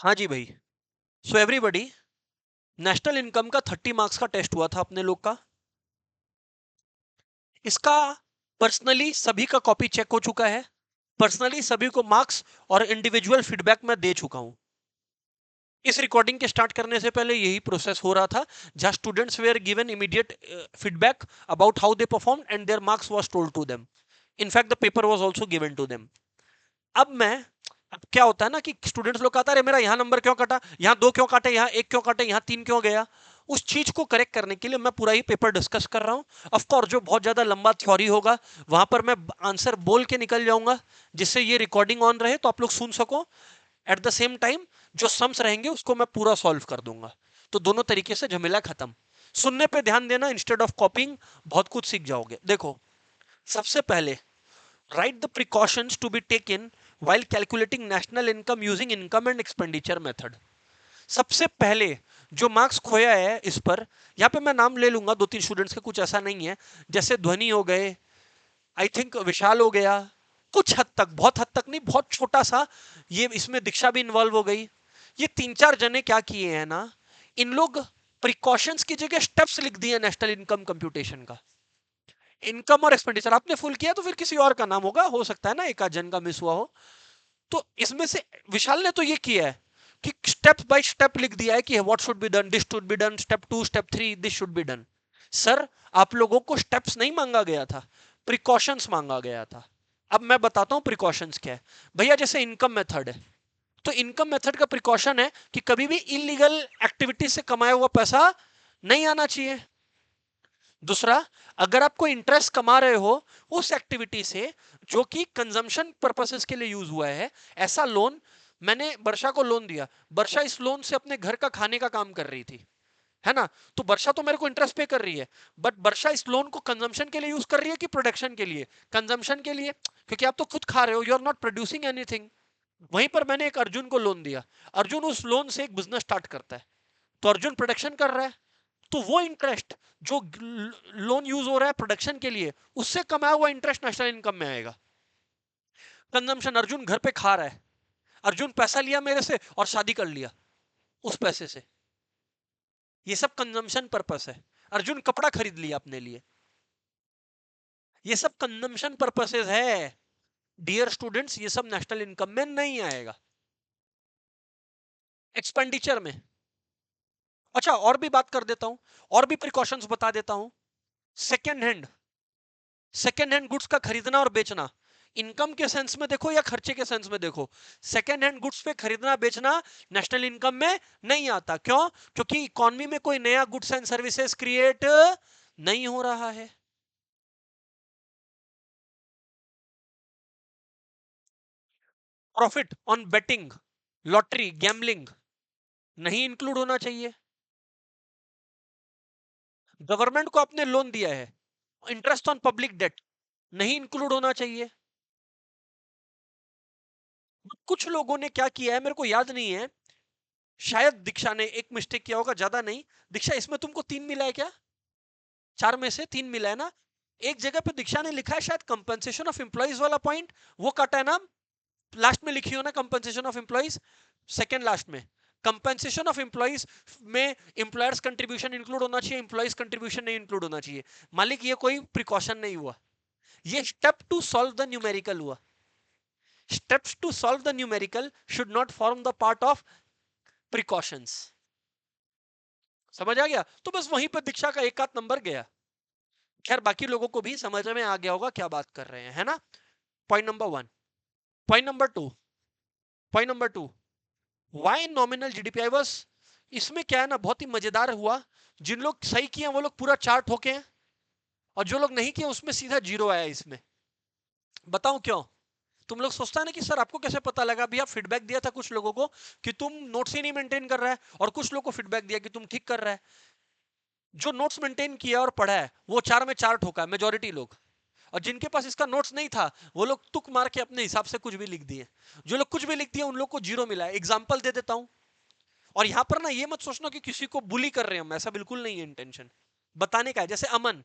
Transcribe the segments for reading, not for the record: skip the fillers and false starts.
हाँ जी भाई। So everybody, national income का 30 मार्क्स का टेस्ट हुआ था अपने लोग का। इसका पर्सनली सभी का कॉपी चेक हो चुका है। पर्सनली सभी को मार्क्स और इंडिविजुअल फीडबैक मैं दे चुका हूं। इस रिकॉर्डिंग के स्टार्ट करने से पहले यही प्रोसेस हो रहा था, जहां students were given immediate feedback about how they perform and their marks was told to them. In fact the paper was also given to them. अब क्या होता है ना कि स्टूडेंट्स लोग कहता है मेरा यहाँ नंबर क्यों कटा, यहाँ 2 क्यों काटे, यहाँ 1 क्यों काटे, यहाँ 3 क्यों गया। उस चीज को करेक्ट करने के लिए मैं पूरा ही पेपर डिस्कस कर रहा हूँ। ऑफ कोर्स जो बहुत ज्यादा लंबा थ्योरी होगा वहां पर मैं आंसर बोल के निकल जाऊंगा, जिससे ये रिकॉर्डिंग ऑन रहे तो आप लोग सुन सको। एट द सेम टाइम जो सम्स रहेंगे उसको मैं पूरा सॉल्व कर दूंगा। तो दोनों तरीके से झमेला खत्म। सुनने पे ध्यान देना इंस्टेड ऑफ कॉपिंग, बहुत कुछ सीख जाओगे। देखो, सबसे पहले write the precautions to be taken while calculating national income using income and expenditure method। सबसे पहले जो मार्क्स खोया है इस पर, यहां पे मैं नाम ले लूंगा 2-3 स्टूडेंट्स के, कुछ ऐसा नहीं है। जैसे ध्वनि हो गए, आई थिंक विशाल हो गया, कुछ हद तक, बहुत हद तक नहीं, बहुत छोटा सा, ये इसमें दीक्षा भी इन्वॉल्व हो गई। ये 3-4 जने क्या किए हैं ना, इन लोग प्रिकॉशंस की जगह स्टेप्स लिख दिए नेशनल इनकम कंप्यूटेशन का। इनकम और एक्सपेंडिचर आपने फुल किया तो फिर किसी और का नाम होगा, हो सकता है ना एक आध जन का मिस हुआ हो। तो इसमें से विशाल ने तो ये किया है कि स्टेप बाय स्टेप लिख दिया है कि what should be done, this should be done, step 2 step 3 this should be done. Sir, आप लोगों को स्टेप्स नहीं मांगा गया था, प्रिकॉशंस मांगा गया था। अब मैं बताता हूं प्रिकॉशंस क्या है। भैया जैसे इनकम मेथड है, तो इनकम मेथड का प्रिकॉशन है कि कभी भी इलीगल एक्टिविटी से कमाया हुआ पैसा नहीं आना चाहिए। दूसरा, अगर आप कोई इंटरेस्ट कमा रहे हो उस एक्टिविटी से जो कि कंजम्पशन पर्पसेस के लिए यूज हुआ है, ऐसा लोन, मैंने वर्षा को लोन दिया, वर्षा इस लोन से अपने घर का खाने का काम कर रही थी, है ना, तो वर्षा तो मेरे को इंटरेस्ट पे कर रही है, बट वर्षा इस लोन को कंजम्पशन के लिए यूज कर रही है कि प्रोडक्शन के लिए? कंजम्पशन के लिए, क्योंकि आप तो खुद खा रहे हो, you are not producing anything. वहीं पर मैंने एक अर्जुन को लोन दिया, अर्जुन उस लोन से एक बिजनेस स्टार्ट करता है, तो अर्जुन प्रोडक्शन कर रहा है, तो वो इंटरेस्ट जो लोन यूज हो रहा है प्रोडक्शन के लिए, उससे कमाया हुआ इंटरेस्ट नेशनल इनकम में आएगा। कंजम्पशन, अर्जुन घर पे खा रहा है, अर्जुन पैसा लिया मेरे से और शादी कर लिया उस पैसे से, ये सब कंजम्पशन पर्पस है। अर्जुन कपड़ा खरीद लिया अपने लिए, ये सब कंजम्पशन पर्पसेस है। डियर स्टूडेंट्स, ये सब नेशनल इनकम में नहीं आएगा। एक्सपेंडिचर में, अच्छा और भी बात कर देता हूं, और भी प्रिकॉशंस बता देता हूं। Second hand, second hand goods का खरीदना और बेचना, इनकम के सेंस में देखो या खर्चे के सेंस में देखो, सेकेंड हैंड गुड्स पे खरीदना बेचना नेशनल इनकम में नहीं आता। क्यों? क्योंकि इकोनॉमी में कोई नया गुड्स एंड सर्विसेज क्रिएट नहीं हो रहा है। Profit on betting, lottery, gambling नहीं इंक्लूड होना चाहिए। गवर्नमेंट को आपने लोन दिया है, इंटरेस्ट ऑन पब्लिक डेट नहीं इंक्लूड होना चाहिए। कुछ लोगों ने क्या किया है मेरे को याद नहीं है, शायद दीक्षा ने एक मिस्टेक किया होगा, ज्यादा नहीं। दीक्षा, इसमें तुमको 3 मिला है क्या? 4 में से 3 मिला है ना? एक जगह पे दीक्षा ने लिखा है शायद कंपनसेशन ऑफ एम्प्लॉइज वाला पॉइंट, वो काटा है ना? लास्ट में लिखी हो ना compensation of employees, second last में। कंपनसेशन ऑफ एम्प्लॉइज में एम्प्लॉयर्स कंट्रीब्यूशन इंक्लूड होना चाहिए, एम्प्लॉइज कंट्रीब्यूशन नहीं इंक्लूड होना चाहिए। मालिक, ये कोई प्रिकॉशन नहीं हुआ, ये step to solve the numerical हुआ। Steps to solve the numerical should not form the part of precautions. समझ आ गया? तो बस वहीं पर दीक्षा का एक आध नंबर गया। खैर बाकी लोगों को भी समझ में आ गया होगा क्या बात कर रहे हैं, है ना? Point number 1। Point number 2, point number 2, why nominal GDPI बस। इसमें क्या है ना, बहुत ही मजेदार हुआ, जिन लोग सही किए वो लोग पूरा चार्ट होके हैं, और जो लोग नहीं किए उसमें सीधा जीरो आया इसमें। बताऊं क्यों? तुम लोग सोचता है ना कि सर आपको कैसे पता लगा? अभी आप फीडबैक दिया था कुछ लोगों को कि तुम नोट्स ही नहीं मेंटेन कर रहा है, और कुछ लोगों को फीडबैक दिया कि तुम ठीक कर रहा है। जो नोट्स मेंटेन किया और पढ़ा है वो 4 में 4 ठोका, मेजोरिटी लोग। और जिनके पास इसका नोट्स नहीं था वो लोग तुक मार के अपने हिसाब से कुछ भी लिख दिए। जो लोग कुछ भी लिख दिए उन लोग को जीरो मिला है। एग्जाम्पल दे देता हूं, और यहां पर ना ये मत सोचना कि किसी को बुली कर रहे हैं हम, ऐसा बिल्कुल नहीं है इंटेंशन। बताने का है। जैसे अमन,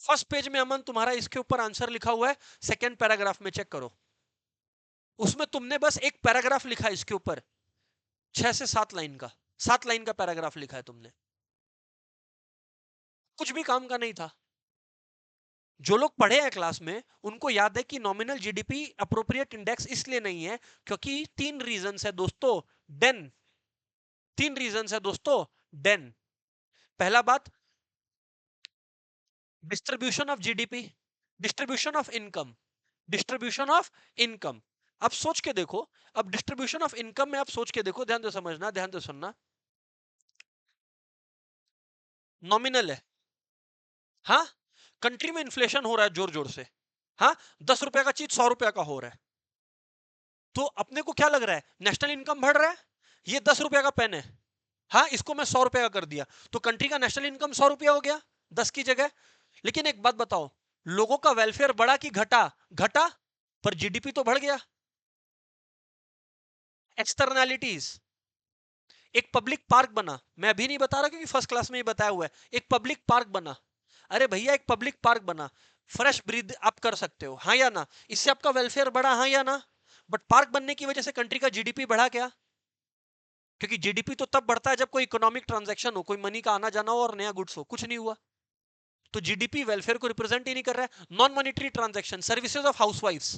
फर्स्ट पेज में अमन तुम्हारा इसके ऊपर आंसर लिखा हुआ है, सेकेंड पैराग्राफ में चेक करो। उसमें तुमने बस एक पैराग्राफ लिखा है इसके ऊपर, 6 से 7 लाइन का, 7 लाइन का पैराग्राफ लिखा है तुमने, कुछ भी काम का नहीं था। जो लोग पढ़े हैं क्लास में उनको याद है कि नॉमिनल जीडीपी अप्रोप्रिएट इंडेक्स इसलिए नहीं है क्योंकि 3 रीजंस है दोस्तों। डेन, 3 रीजंस है दोस्तों। डेन, पहला बात, distribution of GDP, distribution of income, distribution of income. अब सोच के देखो, अब डिस्ट्रीब्यूशन ऑफ इनकम में आप सोच के देखो, ध्यान से समझना, ध्यान से सुनना। नॉमिनल है, हाँ, कंट्री में इन्फ्लेशन हो रहा है जोर जोर से, हाँ, 10 रुपए का चीज 100 रुपए का हो रहा है, तो अपने को क्या लग रहा है, नेशनल इनकम बढ़ रहा है। ये 10 रुपए का पेन है, हाँ, इसको मैं 100 रुपए का कर दिया, तो कंट्री का नेशनल इनकम 100 रुपया हो गया 10 की जगह। लेकिन एक बात बताओ, लोगों का वेलफेयर बढ़ा कि घटा? घटा, पर जीडीपी तो बढ़ गया। एक्सटर्नैलिटीज, एक पब्लिक पार्क बना, मैं अभी नहीं बता रहा क्योंकि फर्स्ट क्लास में ही बताया हुआ है, एक पब्लिक पार्क बना। अरे भैया एक पब्लिक पार्क बना, फ्रेश ब्रीथ आप कर सकते हो, हाँ या ना? इससे आपका वेलफेयर बढ़ा, हाँ या ना? बट पार्क बनने की वजह से कंट्री का जीडीपी बढ़ा क्या? क्योंकि जीडीपी तो तब बढ़ता है जब कोई इकोनॉमिक ट्रांजैक्शन हो, कोई मनी का आना जाना हो और नया गुड्स हो, कुछ नहीं हुआ, तो जीडीपी वेलफेयर को रिप्रेजेंट ही नहीं कर रहा है। Non monetary transaction, services of हाउसवाइफ्स,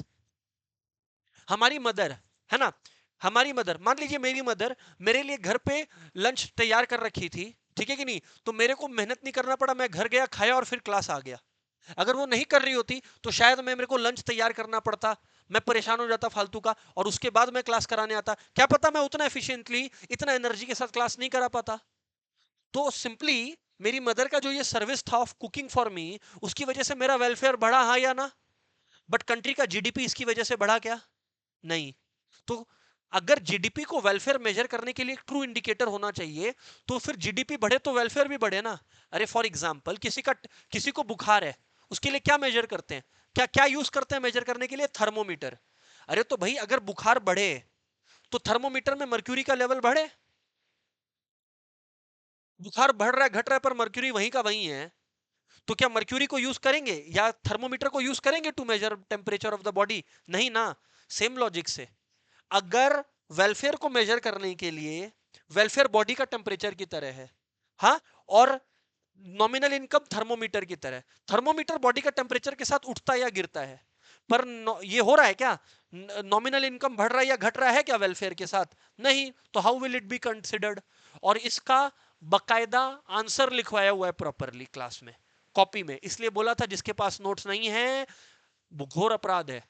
हमारी मदर है ना, हमारी मदर, मान लीजिए मेरी मदर मेरे लिए घर पे लंच तैयार कर रखी थी, ठीक है कि नहीं, तो मेरे को मेहनत नहीं करना पड़ा, मैं घर गया, खाया और फिर क्लास आ गया। अगर वो नहीं कर रही होती तो शायद मैं, मेरे को लंच तैयार करना पड़ता, मैं परेशान हो जाता फालतू का, और उसके बाद मैं क्लास कराने आता, क्या पता मैं उतना एफिशिएंटली, इतना एनर्जी के साथ क्लास नहीं करा पाता। तो सिंपली मेरी मदर का जो ये सर्विस था ऑफ कुकिंग फॉर मी, उसकी वजह से मेरा वेलफेयर बढ़ा, हाँ या ना? बट कंट्री का जीडीपी इसकी वजह से बढ़ा क्या? नहीं। तो अगर जीडीपी को वेलफेयर मेजर करने के लिए एक ट्रू इंडिकेटर होना चाहिए, तो फिर जीडीपी बढ़े तो वेलफेयर भी बढ़े ना। अरे फॉर एग्जांपल किसी को बुखार है, उसके लिए क्या मेजर करते हैं, क्या क्या यूज करते हैं मेजर करने के लिए? थर्मोमीटर। अरे तो भाई अगर बुखार बढ़े तो थर्मोमीटर में मर्क्यूरी का लेवल बढ़े, बुखार बढ़ रहा है घट रहा है पर मर्क्यूरी वहीं का वहीं है, तो क्या मर्क्यूरी को यूज करेंगे या थर्मोमीटर को यूज करेंगे to measure temperature of the body? नहीं ना। सेम लॉजिक से, अगर वेलफेयर को मेजर करने के लिए वेलफेयर बॉडी का टेम्परेचर की तरह है, हाँ, और नॉमिनल इनकम थर्मोमीटर की तरह, थर्मोमीटर बॉडी का टेम्परेचर के साथ उठता या गिरता है, पर ये हो रहा है क्या, नॉमिनल इनकम बढ़ रहा है या घट रहा है क्या वेलफेयर के साथ? नहीं, तो how will it be considered? और इसका बकायदा आंसर लिखवाया हुआ है प्रॉपरली क्लास में, कॉपी में, इसलिए बोला था जिसके पास नोट्स नहीं है वो घोर अपराध है।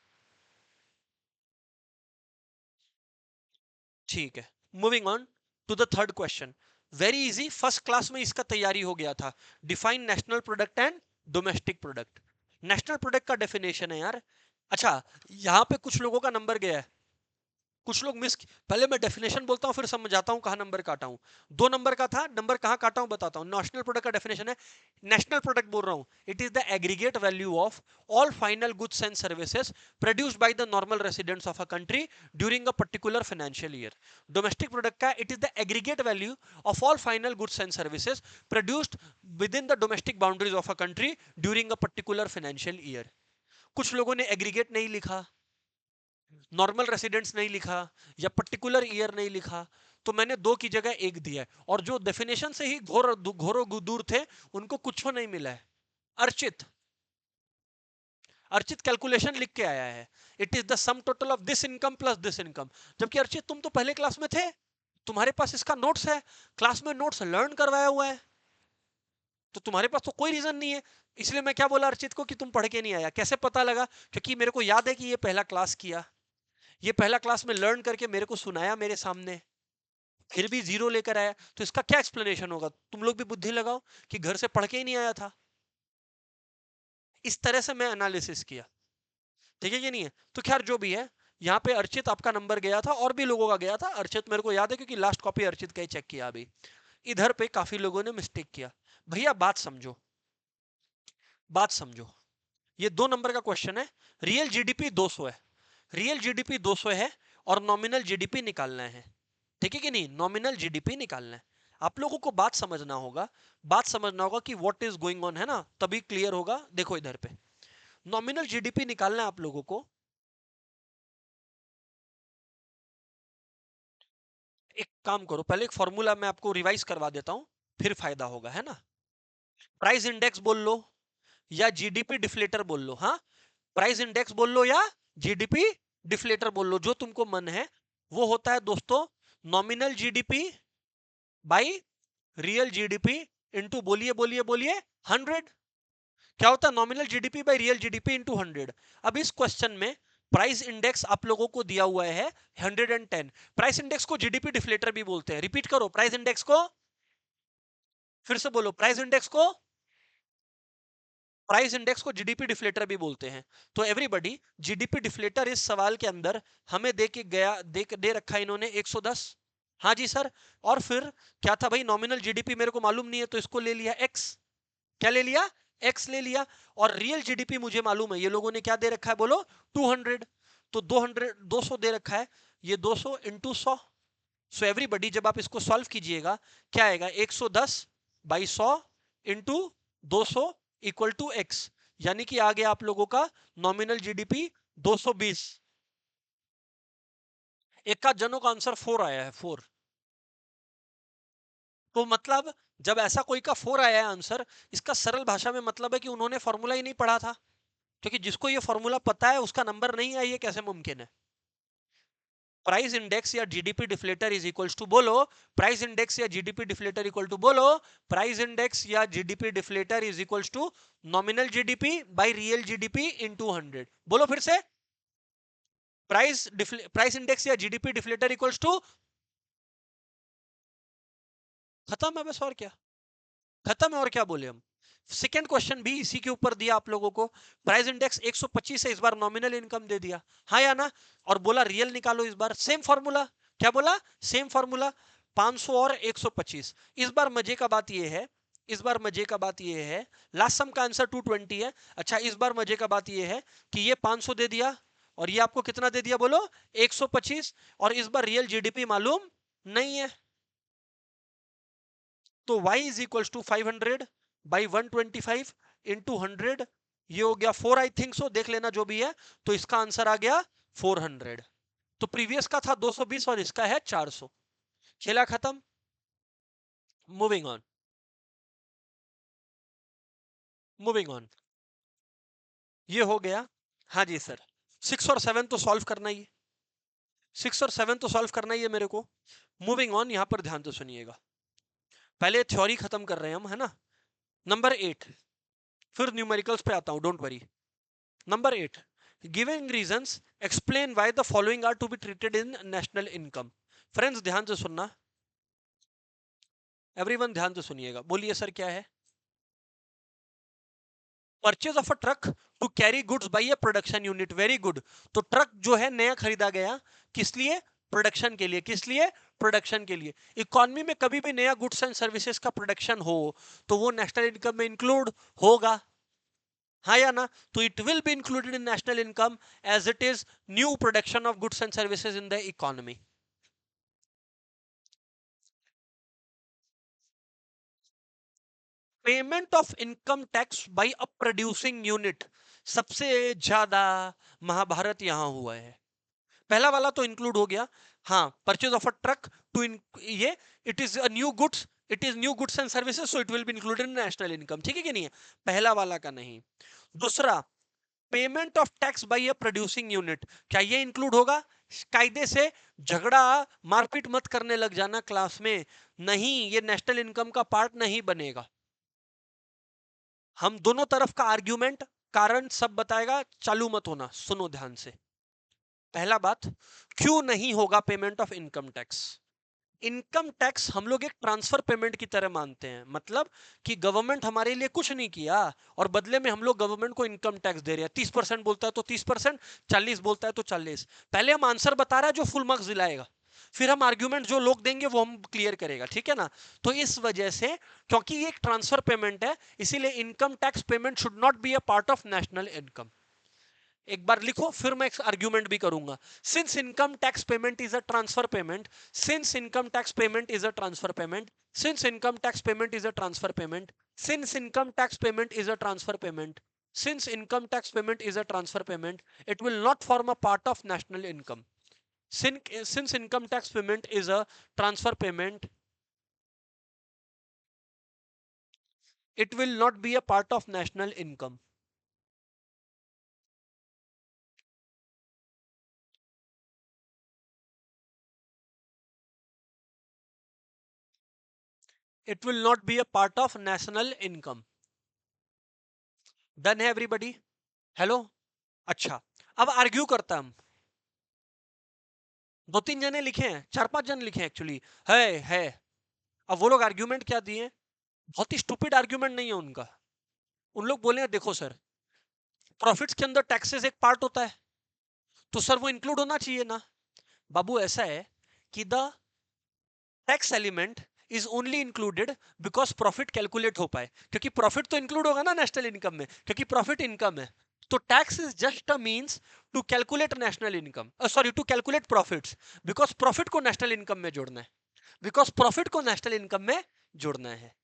ठीक है, moving on to the third question. Very easy, first class में इसका तैयारी हो गया था। Define national product and domestic product. National product का डेफिनेशन है यार, अच्छा, यहां पे कुछ लोगों का नंबर गया है, कुछ लोग मिस, पहले मैं डेफिनेशन बोलता हूं फिर समझाता हूं कहां नंबर काटा हूं। 2 नंबर का था, नंबर कहां काटा हूं बताता हूं। नेशनल प्रोडक्ट का डेफिनेशन है, नेशनल प्रोडक्ट बोल रहा हूं, it is the aggregate value of all final goods and services produced by the normal residents of a country during a particular financial year. Domestic product का, it is the aggregate value of all final goods and services produced within the domestic boundaries of a country during a particular financial year. कुछ लोगों ने aggregate नहीं लिखा, normal residents नहीं लिखा, या particular year नहीं लिखा, तो मैंने 2 की जगह 1 दिया है, और जो डेफिनेशन से ही घोरों दूर थे उनको कुछ नहीं मिला है। अर्चित, अर्चित कैलकुलेशन लिख के आया है, it is the sum total of this income plus this income. जबकि अर्चित तुम तो पहले क्लास में थे, तुम्हारे पास इसका नोट्स है, क्लास में नोट्स लर्न करवाया हुआ है, तो तुम्हारे पास तो कोई रीजन नहीं है। इसलिए मैं क्या बोला अर्चित को कि तुम पढ़ के नहीं आया, कैसे पता लगा? क्योंकि मेरे को याद है कि ये पहला क्लास किया, ये पहला क्लास में लर्न करके मेरे को सुनाया मेरे सामने, फिर भी 0 लेकर आया, तो इसका क्या एक्सप्लेनेशन होगा? तुम लोग भी बुद्धि लगाओ कि घर से पढ़ के ही नहीं आया था। इस तरह से मैं एनालिसिस किया, ठीक है कि नहीं है? तो खैर जो भी है, यहाँ पे अर्चित आपका नंबर गया था और भी लोगों का गया था, अर्चित मेरे को याद है क्योंकि लास्ट कॉपी अर्चित का ही चेक किया अभी। इधर पे काफी लोगों ने मिस्टेक किया। भैया बात समझो, बात समझो, ये 2 नंबर का क्वेश्चन है, रियल जीडीपी 200 है, रियल जीडीपी 200 है, और नॉमिनल जीडीपी निकालना है, ठीक है कि नहीं? नॉमिनल जीडीपी निकालना है। आप लोगों को बात समझना होगा, बात समझना होगा कि व्हाट इज गोइंग ऑन, है ना, तभी क्लियर होगा। देखो इधर पे नॉमिनल जीडीपी निकालना है आप लोगों को, काम करो, पहले एक फॉर्मूला मैं आपको रिवाइज करवा देता हूं, फिर फायदा होगा, है ना। प्राइस इंडेक्स बोल लो या जीडीपी डिफ्लेटर बोल लो, हाँ, प्राइस इंडेक्स बोल लो या जीडीपी डिफ्लेटर बोल लो, जो तुमको मन है। वो होता है दोस्तों nominal GDP by real GDP into, बोलिए बोलिए बोलिए, 100। क्या होता है nominal GDP by real GDP into 100। अब इस क्वेश्चन में प्राइस इंडेक्स आप लोगों को दिया हुआ है 110। प्राइस इंडेक्स को जीडीपी डिफ्लेटर भी बोलते हैं। रिपीट करो, प्राइस इंडेक्स को, फिर से बोलो, प्राइस इंडेक्स को, प्राइस इंडेक्स को जीडीपी डिफ्लेटर भी बोलते हैं। तो एवरीबॉडी, जीडीपी डिफ्लेटर इस सवाल के अंदर हमें दे के गया, दे रखा है इन्होंने 110। हाँ जी सर। और फिर क्या था भाई, नॉमिनल जीडीपी मेरे को मालूम नहीं है तो इसको ले लिया एक्स। क्या ले लिया, एक्स ले लिया। और रियल जीडीपी मुझे मालूम है, ये लोगों ने क्या दे रखा है बोलो, 200। तो 200 दे रखा है, ये 200 इंटू 100। सो एवरीबॉडी जब आप इसको सॉल्व कीजिएगा, क्या आएगा, 110 by 100 into 200 equal to x. यानी कि आ गया आप लोगों का नॉमिनल जीडीपी 220। एक का जनों का आंसर 4 आया है, 4। तो मतलब जब ऐसा कोई का 4 आया है आंसर, इसका सरल भाषा में मतलब है कि उन्होंने फॉर्मूला ही नहीं पढ़ा था, क्योंकि जिसको ये फॉर्मूला पता है उसका नंबर नहीं है, ये कैसे मुमकिन है। प्राइस इंडेक्स या GDP deflator is equals to, बोलो, प्राइस इंडेक्स या जीडीपी डिफ्लेटर इक्वल टू, बोलो, प्राइस इंडेक्स या GDP deflator is equals to nominal GDP by real GDP into 100। बोलो फिर से, प्राइस इंडेक्स या जीडीपी डिफ्लेटर इक्वल्स टू, खत्म है बस, और क्या, खत्म है, और क्या बोले हम। सेकेंड क्वेश्चन भी इसी के ऊपर दिया आप लोगों को, प्राइस इंडेक्स 125 है, इस बार नॉमिनल इनकम दे दिया, हाँ या ना, और बोला रियल निकालो इस बार, सेम फॉर्मूला। क्या बोला, सेम फॉर्मूला, 500 और 125। इस बार मजे का बात यह है, इस बार मजे का बात यह है, लास्ट सम का आंसर 220 है। अच्छा, इस बार मजे का बात यह है कि ये 500 दे दिया और ये आपको कितना दे दिया बोलो, 125। और इस बार रियल जीडीपी मालूम नहीं है, तो y is equal to 500 by 125 into 100। ये हो गया 4, आई थिंक सो, देख लेना जो भी है। तो इसका आंसर आ गया 400। तो प्रीवियस का था 220 और इसका है 400। खेला खत्म। मूविंग ऑन, मूविंग ऑन, ये हो गया। हाँ जी सर, 6 और 7 तो सॉल्व करना ही है, 6 और 7 तो सॉल्व करना ही है मेरे को। मूविंग ऑन, यहां पर ध्यान से सुनिएगा, पहले थ्योरी खत्म कर रहे हैं हम, है ना। नंबर 8, फिर न्यूमेरिकल्स पे आता हूं, don't worry. Number 8. Giving reasons, explain why the following are to be treated in national income. Friends ध्यान से सुनना, एवरीवन ध्यान से सुनिएगा, बोलिए सर क्या है। Purchase of a truck to carry goods by a production unit, very good. तो ट्रक जो है नया खरीदा गया, किस लिए, प्रोडक्शन के लिए, किस लिए, प्रोडक्शन के लिए। इकोनॉमी में कभी भी नया गुड्स एंड सर्विसेज का प्रोडक्शन हो तो वो नेशनल इनकम में इंक्लूड होगा, हाँ या ना। तो it will be included in national income as it is new production of goods and services in the economy. Payment of income tax by a producing unit, सबसे ज्यादा महाभारत यहां हुआ है। पहला वाला तो इंक्लूड हो गया, हाँ, purchase of a truck too, ये it is a new goods, it is new goods and services, so it will be included in national income, ठीक है कि नहीं है, पहला वाला का नहीं। दूसरा, payment of tax by a producing unit, क्या ये इंक्लूड होगा। कायदे से झगड़ा मारपीट मत करने लग जाना क्लास में, नहीं, ये नेशनल इनकम का पार्ट नहीं बनेगा। हम दोनों तरफ का आर्ग्यूमेंट, कारण सब बताएगा, चालू मत होना, सुनो ध्यान से। पहला बात, क्यों नहीं होगा payment of income tax. Income tax हम लोग एक ट्रांसफर पेमेंट की तरह मानते हैं, मतलब कि गवर्नमेंट हमारे लिए कुछ नहीं किया और बदले में हम लोग गवर्नमेंट को इनकम टैक्स दे रहे हैं। 30% बोलता है तो 30%, 40 बोलता है तो 40। पहले हम आंसर बता रहा है जो फुल मार्क्स दिलाएगा, फिर हम आर्ग्यूमेंट जो लोग देंगे वो हम क्लियर करेगा, ठीक है ना। तो इस वजह से, क्योंकि ये एक ट्रांसफर पेमेंट है, इसीलिए income tax payment should not be a part of national income. एक बार लिखो, फिर मैं आर्ग्यूमेंट भी करूंगा। Since income tax payment is a transfer payment, since income tax payment is a transfer payment, since income tax payment is a transfer payment, since income tax payment is a transfer payment, since income tax payment is a transfer payment, it will not form a part of national income. Since income tax payment is a transfer payment, it will not be a part of national income. It will not be a part of national income. Done है everybody? Hello? अच्छा, अब argue करता हम। दो तीन जने लिखे हैं, चार पांच जन लिखे हैं एक्चुअली, है। अब वो लोग आर्ग्यूमेंट क्या दिए? बहुत ही स्टूपिड आर्ग्यूमेंट नहीं है उनका। उन लोग बोले देखो सर, प्रॉफिट्स के अंदर टैक्सेस एक पार्ट होता है, तो सर वो इंक्लूड होना चाहिए ना। बाबू ऐसा है कि the tax element is only included because profit calculate हो पाए, क्योंकि प्रॉफिट तो इंक्लूड होगा ना नेशनल इनकम में, क्योंकि प्रॉफिट इनकम है। तो tax is just a means to calculate national income, sorry to calculate profits, because profit को नेशनल इनकम में जोड़ना है, बिकॉज प्रॉफिट को नेशनल इनकम में जोड़ना है।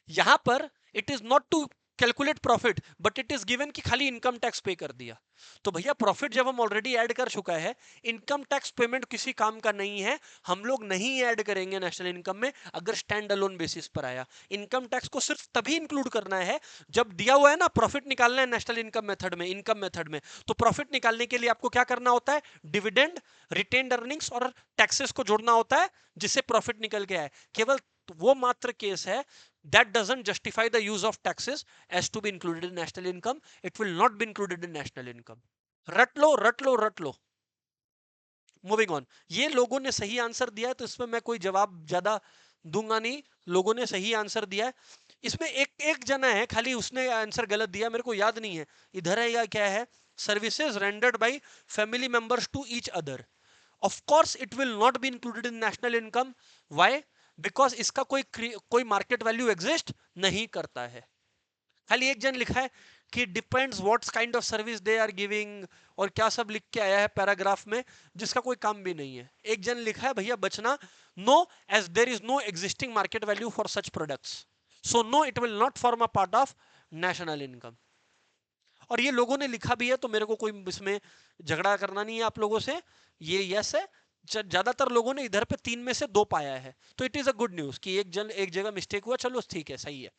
यहां पर it is not to calculate profit, but it is given कि खाली इनकम टैक्स पे कर दिया। तो भैया प्रॉफिट जब हम ऑलरेडी ऐड कर चुका है, इनकम टैक्स पेमेंट किसी काम का नहीं है, हम लोग नहीं ऐड करेंगे नेशनल इनकम में अगर स्टैंड अलोन बेसिस पर आया। इनकम टैक्स को सिर्फ तभी इंक्लूड करना है जब दिया हुआ है ना प्रॉफिट निकालना है नेशनल इनकम मेथड में, इनकम मेथड में, तो प्रॉफिट निकालने के लिए आपको क्या करना होता है? डिविडेंड, रिटेन्ड अर्निंग्स और टैक्सेस को जोड़ना होता है जिससे प्रॉफिट निकल के आए। केवल वो मात्र केस है that doesn't justify the use of taxes as to be included in national income. It will not be included in national income. रट लो रट लो रट लो। Moving on. ये लोगों ने सही आंसर दिया है, तो इसमें मैं कोई जवाब ज्यादा दूंगा नहीं। लोगों ने सही आंसर दिया है। इसमें एक एक जना है खाली, उसने आंसर गलत दिया, मेरे को याद नहीं है इधर है या क्या है। Services rendered by family members to each other, of course it will not be included in national income. Why? Because इसका कोई मार्केट वैल्यू एग्जिस्ट नहीं करता है। खाली एक जन लिखा है कि depends what kind of service they are giving, और क्या सब लिख के आया है पैराग्राफ में जिसका कोई काम भी नहीं है। एक जन लिखा है भैया बचना, no as there is no existing market value for such products, so no it will not form a part of national income. और ये लोगों ने लिखा भी है, तो मेरे को कोई इसमें झगड़ा करना नहीं है आप लोगों से। ये यस है। ज्यादातर लोगों ने इधर पे तीन में से दो पाया है, तो it is a good news कि एक जगह मिस्टेक हुआ, चलो ठीक है, सही है।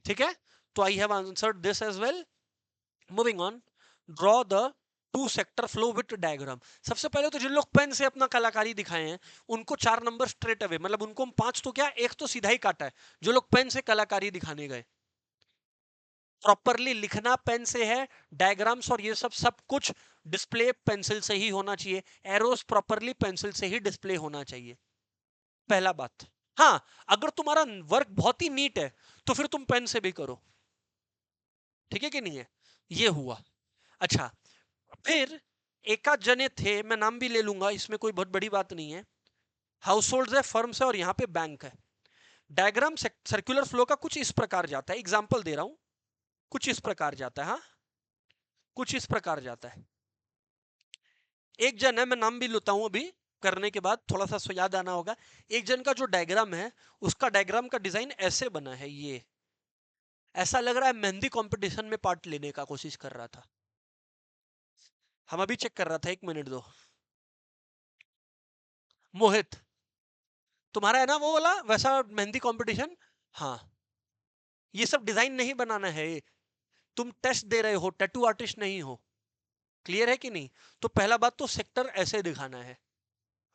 ठीक है, तो I have answered this as well. Moving on, draw the two sector flow with diagram. सबसे पहले तो जिन लोग पेन से अपना कलाकारी दिखाए हैं उनको 4 नंबर स्ट्रेट अवे, मतलब उनको हम 5 तो क्या, एक तो सीधा ही काटा है। जो लोग पेन से कलाकारी दिखाने गए, प्रॉपरली लिखना पेन से है, डायग्राम्स और ये सब सब कुछ डिस्प्ले पेंसिल से ही होना चाहिए, एरोस प्रॉपरली पेंसिल से ही डिस्प्ले होना चाहिए। पहला बात। हाँ, अगर तुम्हारा वर्क बहुत ही नीट है तो फिर तुम पेन से भी करो, ठीक है कि नहीं है? ये हुआ। अच्छा, फिर एकाध जने थे, मैं नाम भी ले लूंगा, इसमें कोई बहुत बड़ी बात नहीं है। हाउस होल्ड है, फर्म्स है और यहाँ पे बैंक है। डायग्राम सर्कुलर फ्लो का कुछ इस प्रकार जाता है, एग्जाम्पल दे रहा हूं, कुछ इस प्रकार जाता है। हाँ, कुछ इस प्रकार जाता है। एक जन है, मैं नाम भी लेता हूं अभी, करने के बाद थोड़ा सा याद आना होगा। एक जन का जो डायग्राम है, उसका डायग्राम का डिजाइन ऐसे बना है, ये ऐसा लग रहा है मेहंदी कंपटीशन में पार्ट लेने का कोशिश कर रहा था। हम अभी चेक कर रहा था, 1 मिनट दो। मोहित, तुम्हारा है ना वो वाला वैसा मेहंदी कंपटीशन? हाँ, ये सब डिजाइन नहीं बनाना है, तुम टेस्ट दे रहे हो, टैटू आर्टिस्ट नहीं हो। क्लियर है कि नहीं? तो पहला बात तो सेक्टर ऐसे दिखाना है।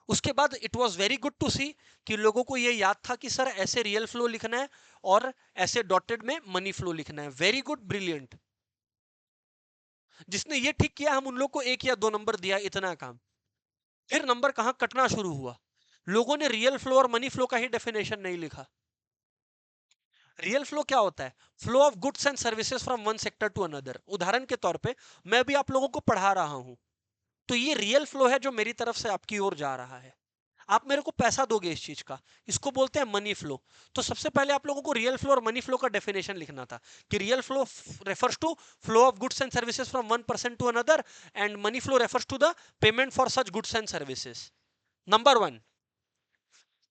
उसके बाद it was very good to see कि लोगों को ये याद था कि सर ऐसे रियल फ्लो लिखना है और ऐसे डॉटेड में मनी फ्लो लिखना है। Very good, brilliant. जिसने ये ठीक किया, हम उन लोग को 1 या 2 नंबर दिया, इतना काम। फिर नंबर कहां कटना शुरू हुआ, लोगों ने रियल फ्लो और मनी फ्लो का ही डेफिनेशन नहीं लिखा। रियल फ्लो क्या होता है? Flow of goods and services from one sector to another. उदाहरण के तौर पे मैं भी आप लोगों को पढ़ा रहा हूं, तो ये रियल फ्लो है जो मेरी तरफ से आपकी ओर जा रहा है। आप मेरे को पैसा दोगे इस चीज का, इसको बोलते हैं मनी फ्लो। तो सबसे पहले आप लोगों को रियल फ्लो और मनी फ्लो का डेफिनेशन लिखना था कि real flow refers to flow of goods and services from one person to another, and money flow refers to the payment for such goods and services. Number 1।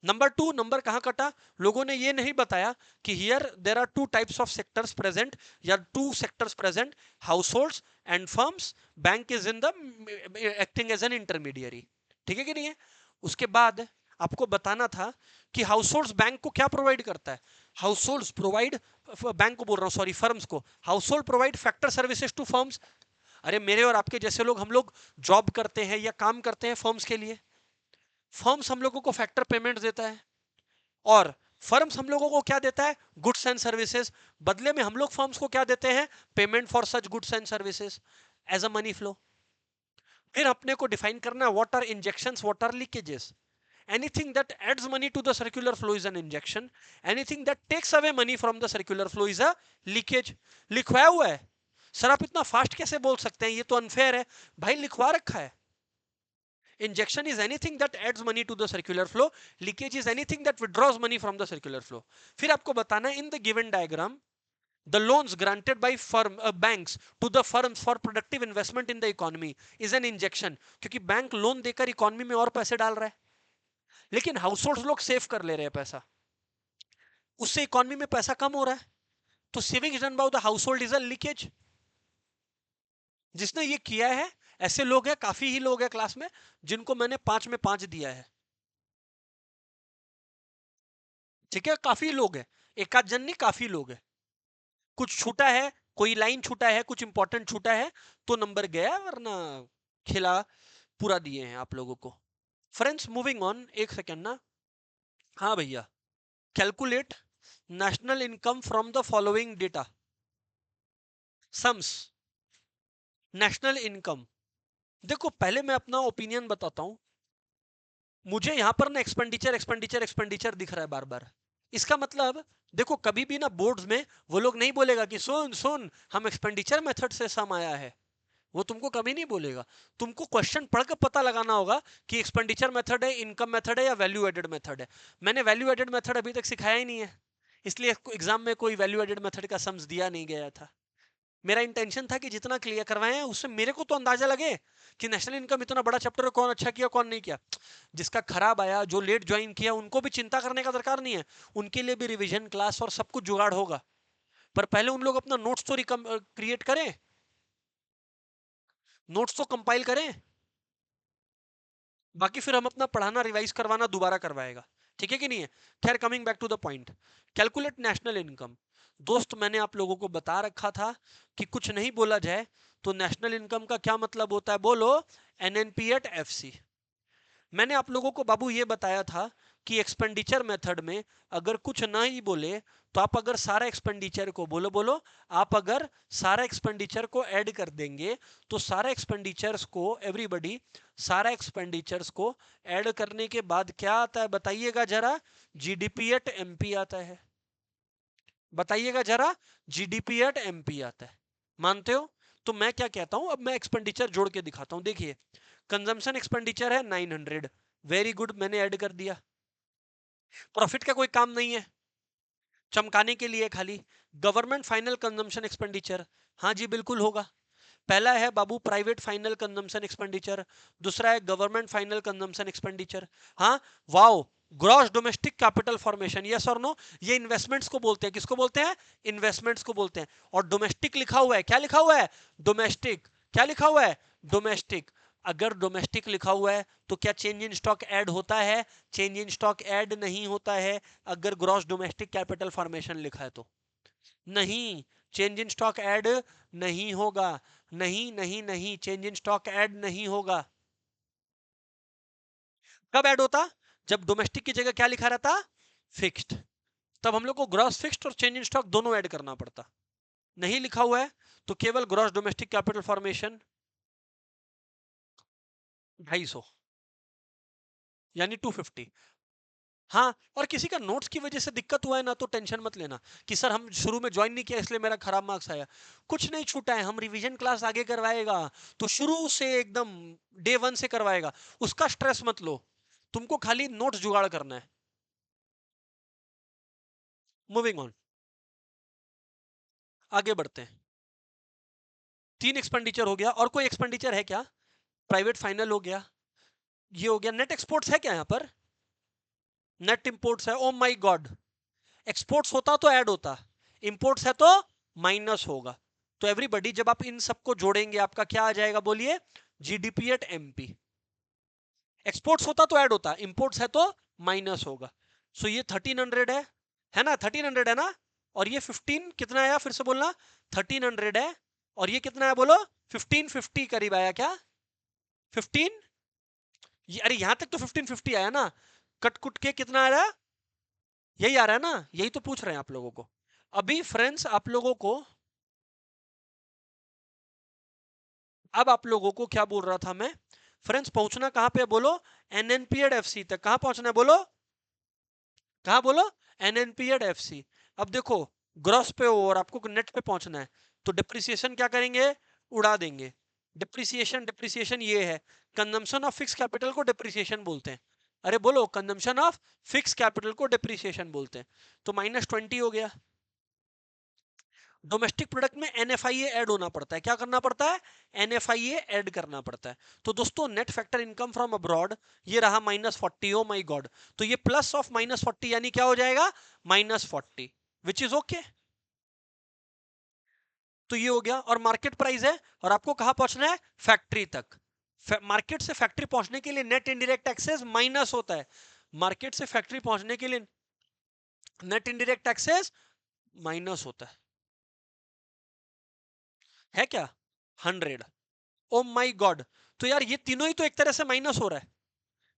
Number 2, number कहां कटा? लोगों ने ये नहीं बताया कि here there are 2 types of sectors present, या 2 sectors present, households and firms. Bank is in the acting as an intermediary. ठीक है कि नहीं है? उसके बाद आपको बताना था कि हाउस होल्ड बैंक को क्या प्रोवाइड करता है। हाउस होल्ड प्रोवाइड, बैंक को बोल रहा हूँ सॉरी, फर्म्स को। Household provide factor services to firms. अरे मेरे और आपके जैसे लोग, हम लोग जॉब करते हैं या काम करते हैं फर्म्स के लिए। फर्म्स हम लोगों को फैक्टर पेमेंट देता है और फर्म्स हम लोगों को क्या देता है, गुड्स एंड सर्विसेज। बदले में हम लोग फर्म्स को क्या देते हैं, payment for such goods and services as a money flow. फिर अपने को डिफाइन करना है what are injections, what are leakages. Anything that adds money to the circular flow is an injection. Anything that takes away money from the circular flow is a leakage. लिखवाया हुआ है sir, आप इतना fast कैसे बोल सकते हैं, ये तो अनफेयर है। भाई लिखवा रखा है। Injection is anything that adds money to the circular flow. Leakage is anything that withdraws money from the circular flow. फिर आपको बताना है in the given diagram the loans granted by banks to the firms for productive investment in the economy is an injection. क्योंकि bank loan देकर economy में और पैसे डाल रहा है, लेकिन हाउस होल्ड लोग सेव कर ले रहे हैं पैसा, उससे इकोनॉमी में पैसा कम हो रहा है। तो savings done by the house hold is a leakage. जिसने ये किया है, ऐसे लोग हैं, काफी ही लोग हैं क्लास में जिनको मैंने 5 में 5 दिया है। ठीक है, काफी लोग हैं, एक आध जन नहीं, काफी लोग हैं। कुछ छूटा है, कोई लाइन छूटा है, कुछ इंपॉर्टेंट छूटा है तो नंबर गया, वरना खिला पूरा दिए हैं आप लोगों को। फ्रेंड्स मूविंग ऑन, एक सेकेंड ना। हाँ भैया, calculate national income from the following data sums. National income, देखो पहले मैं अपना ओपिनियन बताता हूं। मुझे यहां पर ना एक्सपेंडिचर एक्सपेंडिचर एक्सपेंडिचर दिख रहा है बार बार। इसका मतलब देखो, कभी भी ना बोर्ड्स में वो लोग नहीं बोलेगा कि सुन सुन हम एक्सपेंडिचर मेथड से सम आया है, वो तुमको कभी नहीं बोलेगा। तुमको क्वेश्चन पढ़कर पता लगाना होगा कि एक्सपेंडिचर मेथड है, इनकम मेथड है या वैल्यू एडेड मेथड है। मैंने वैल्यू एडेड मेथड अभी तक सिखाया ही नहीं है, इसलिए एग्जाम में कोई वैल्यू एडेड मेथड का सम्स दिया नहीं गया था। मेरा इंटेंशन था कि जितना क्लियर करवाएं उससे मेरे को तो अंदाजा लगे कि नेशनल इनकम इतना बड़ा चैप्टर है, कौन अच्छा किया कौन नहीं किया। जिसका खराब आया, जो लेट ज्वाइन किया, उनको भी चिंता करने का दरकार नहीं है, उनके लिए भी रिवीजन क्लास और सब कुछ जुगाड़ होगा। पर पहले उन लोग अपना नोट्स तो क्रिएट करें, नोट्स तो कंपाइल करें, बाकी फिर हम अपना पढ़ाना रिवाइज करवाना दोबारा करवाएगा। ठीक है कि नहीं है? खैर, coming back to the point, calculate national income. दोस्त मैंने आप लोगों को बता रखा था कि कुछ नहीं बोला जाए तो नेशनल इनकम का क्या मतलब होता है, बोलो, एनएनपी एट एफसी। मैंने आप लोगों को बाबू ये बताया था कि एक्सपेंडिचर मेथड में अगर कुछ ना ही बोले तो आप अगर सारा एक्सपेंडिचर को, बोलो बोलो, आप अगर सारा एक्सपेंडिचर को ऐड कर देंगे तो सारा एक्सपेंडिचर्स को, एवरीबॉडी, सारा एक्सपेंडिचर्स को ऐड करने के बाद क्या आता है बताइएगा जरा, जीडीपी एट एमपी आता है। बताइएगा जरा, जीडीपी एट एमपी आता है। मानते हो? तो मैं क्या कहता हूं, अब मैं एक्सपेंडिचर जोड़ के दिखाता हूं। देखिए, कंजम्पशन एक्सपेंडिचर है 900, वेरी गुड, मैंने ऐड कर दिया। प्रॉफिट का कोई काम नहीं है, चमकाने के लिए खाली। गवर्नमेंट फाइनल कंजम्पशन एक्सपेंडिचर, हाँ जी बिल्कुल होगा। पहला है बाबू प्राइवेट फाइनल कंजम्पशन एक्सपेंडिचर, दूसरा है गवर्नमेंट फाइनल कंजम्पशन एक्सपेंडिचर। हाँ, wow, gross domestic capital formation, yes और नो, ये इन्वेस्टमेंट्स को बोलते हैं। किसको बोलते हैं? इन्वेस्टमेंट्स को बोलते हैं। और डोमेस्टिक लिखा हुआ है, क्या लिखा हुआ है? डोमेस्टिक। क्या लिखा हुआ है? डोमेस्टिक। अगर डोमेस्टिक लिखा हुआ है तो क्या चेंज इन स्टॉक ऐड होता है? चेंज इन स्टॉक ऐड नहीं होता है अगर ग्रॉस डोमेस्टिक कैपिटल फॉर्मेशन लिखा है तो। नहीं, चेंज इन स्टॉक ऐड नहीं होगा। नहीं नहीं नहीं, चेंज इन स्टॉक ऐड नहीं होगा। कब ऐड होता? जब डोमेस्टिक की जगह क्या लिखा रहता? फिक्स्ड। तब हम लोग को ग्रॉस फिक्स्ड और चेंज इन स्टॉक दोनों ऐड करना पड़ता। नहीं लिखा हुआ है तो केवल ग्रॉस डोमेस्टिक कैपिटल फॉर्मेशन 250, यानी 250। हाँ, और किसी का नोट्स की वजह से दिक्कत हुआ है ना तो टेंशन मत लेना कि सर हम शुरू में ज्वाइन नहीं किया इसलिए मेरा खराब मार्क्स आया। कुछ नहीं छूटा है, हम रिवीजन क्लास आगे करवाएगा तो शुरू से एकदम डे 1 से करवाएगा, उसका स्ट्रेस मत लो। तुमको खाली नोट्स जुगाड़ करना है। मूविंग ऑन, आगे बढ़ते हैं। 3 एक्सपेंडिचर हो गया, और कोई एक्सपेंडिचर है क्या? प्राइवेट फाइनल हो गया, ये हो गया। नेट एक्सपोर्ट्स है क्या यहाँ पर? नेट इंपोर्ट्स है, ओ माई गॉड। एक्सपोर्ट्स होता तो ऐड होता, इंपोर्ट्स है तो माइनस होगा। तो एवरीबॉडी, जब आप इन सबको जोड़ेंगे आपका क्या आ जाएगा, बोलिए? GDP at MP. एक्सपोर्ट्स होता तो ऐड होता, इंपोर्ट्स है तो माइनस होगा। सो ये 1300 है ना, 1300 है ना, और ये 15 कितना आया फिर से बोलना, 1300 है, और ये कितना है बोलो, 1550 करीब आया क्या, 15, अरे यहां तक तो 1550 आया ना, कट कुट के कितना आ रहा है, यही आ रहा है ना, यही तो पूछ रहे हैं आप लोगों को। अभी फ्रेंड्स आप लोगों को, अब आप लोगों को क्या बोल रहा था मैं, फ्रेंड्स पहुंचना कहां पे बोलो, एनएनपीएड एफसी तक, कहां पहुंचना है बोलो, कहां बोलो, एनएनपीएड एफसी। अब देखो ग्रॉस पे हो और आपको नेट पे पहुंचना है, तो डिप्रिसिएशन क्या करेंगे, उड़ा देंगे। डिप्रिसिएशन डिप्रिसिएशन ये है, कंजम्पशन ऑफ फिक्स कैपिटल को डिप्रिसिएशन बोलते हैं। अरे बोलो, कंजम्पशन ऑफ फिक्स कैपिटल को डिप्रिसिएशन बोलते हैं। तो -20 हो गया। डोमेस्टिक प्रोडक्ट में एनएफआईए ऐड होना पड़ता है, क्या करना पड़ता है, एनएफआईए ऐड करना पड़ता है। तो दोस्तों net factor income from abroad ये रहा -40, ओ माय गॉड, तो ये प्लस ऑफ -40 यानी क्या हो जाएगा, -40, विच इज ओके। तो ये हो गया, और मार्केट प्राइस है, और आपको कहां पहुंचना है, फैक्ट्री तक। मार्केट से फैक्ट्री पहुंचने के लिए नेट इनडायरेक्ट टैक्सेस माइनस होता है, मार्केट से फैक्ट्री पहुंचने के लिए नेट इनडायरेक्ट टैक्सेस माइनस होता है क्या, 100, ओ माय गॉड। तो यार ये तीनों ही तो एक तरह से माइनस हो रहा है,